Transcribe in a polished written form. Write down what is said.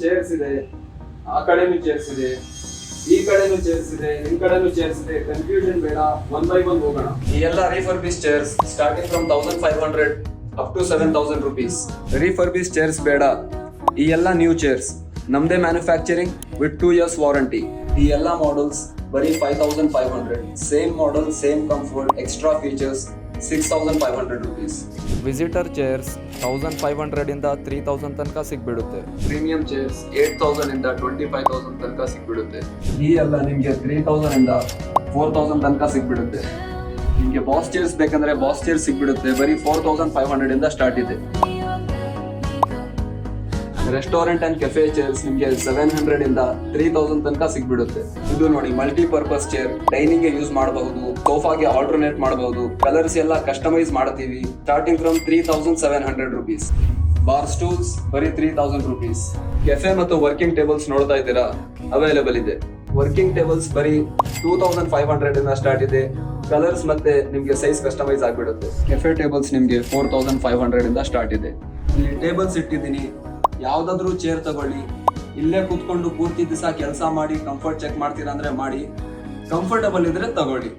Chairs ಇದೆ, ಆ ಕಡೆನೂ ಚೇರ್ಸ್ ಇದೆ, ಈ ಕಡೆನೂ ಚೇರ್ಸ್ ಇದೆ, ಈ ಕಡೆನೂ ಚೇರ್ಸ್ ಇದೆ. ಕನ್ಫ್ಯೂಷನ್ ಬೇಡ, ಒನ್ ಬೈ ಒನ್ ಹೋಗೋಣ. ಈ ಎಲ್ಲ refurbish chairs starting from 1500 up to 7000 rupees. Refurbish chairs ಬೇಡ, ಈ ಎಲ್ಲ ನ್ಯೂ ಚೇರ್ಸ್ ನಮ್ದೇ ಮ್ಯಾನುಫ್ಯಾಕ್ಚರಿಂಗ್ ವಿತ್ 2 years ವಾರಂಟಿ. ಈ ಎಲ್ಲ ಮಾಡಲ್ಸ್ ಬರೀ 5500. Same model, same comfort, extra features, 6500 rupees. Visitor chairs 1500 ಇಂದ 3000 ತನಕ ಸಿಗ್ಬಿಡುತ್ತೆ. ಪ್ರೀಮಿಯಂ ಚೇರ್ಸ್ 8000 ಇಂದ 25000 ತನಕ ಸಿಗ್ಬಿಡುತ್ತೆ. ಈ ಎಲ್ಲ ನಿಮ್ಗೆ 3000 ಇಂದ 4000 ತನಕ ಸಿಗ್ಬಿಡುತ್ತೆ. ನಿಮ್ಗೆ ಬಾಸ್ ಚೇರ್ಸ್ ಬೇಕಂದ್ರೆ ಬಾಸ್ ಚೇರ್ಸ್ ಸಿಗ್ಬಿಡುತ್ತೆ, ಬರೀ 4500 ಇಂದ ಸ್ಟಾರ್ಟ್ ಇದೆ. ರೆಸ್ಟೋರೆಂಟ್ ಅಂಡ್ ಕೆಫೆ ಚೇರ್ಸ್ ನಿಮ್ಗೆ 700 ಇಂದ 3000 ತನಕ ಸಿಗ್ಬಿಡುತ್ತೆ. ಇದು ನೋಡಿ ಮಲ್ಟಿಪರ್ಪಸ್ ಚೇರ್, ಡೈನಿಂಗ್ ಗೆ ಯೂಸ್ ಮಾಡಬಹುದು, ಸೋಫಾಗೆ ಆಲ್ಟರ್ನೇಟ್ ಮಾಡಬಹುದು. ಕಲರ್ಸ್ ಎಲ್ಲ ಕಸ್ಟಮೈಸ್ ಮಾಡ್ತೀವಿ. Starting from 3700 rupees. Bar stools ಬರೀ 3000 rupees. ಕೆಫೆ ಮತ್ತು ವರ್ಕಿಂಗ್ ಟೇಬಲ್ಸ್ ನೋಡ್ತಾ ಇದ್ದೀರಾ, ಅವೈಲೇಬಲ್ ಇದೆ. ವರ್ಕಿಂಗ್ ಟೇಬಲ್ಸ್ ಬರೀ 2500 ಇಂದ ಸ್ಟಾರ್ಟ್ ಇದೆ. ಕಲರ್ಸ್ ಮತ್ತೆ ನಿಮ್ಗೆ ಸೈಜ್ ಕಸ್ಟಮೈಸ್ ಆಗ್ಬಿಡುತ್ತೆ. ಕೆಫೆ ಟೇಬಲ್ಸ್ ನಿಮ್ಗೆ 4500 ಇಂದ ಸ್ಟಾರ್ಟ್ ಇದೆ. ಇಲ್ಲಿ ಟೇಬಲ್ಸ್ ಇಟ್ಟಿದ್ದೀನಿ, ಯಾವ್ದಾದ್ರು ಚೇರ್ ತಗೊಳ್ಳಿ. ಇಲ್ಲೇ ಕೂತ್ಕೊಂಡು ಪೂರ್ತಿ ದಿವಸ ಕೆಲಸ ಮಾಡಿ ಕಂಫರ್ಟ್ ಚೆಕ್ ಮಾಡ್ತೀರಾ ಅಂದ್ರೆ ಮಾಡಿ, ಕಂಫರ್ಟಬಲ್ ಇದ್ರೆ ತಗೊಳ್ಳಿ.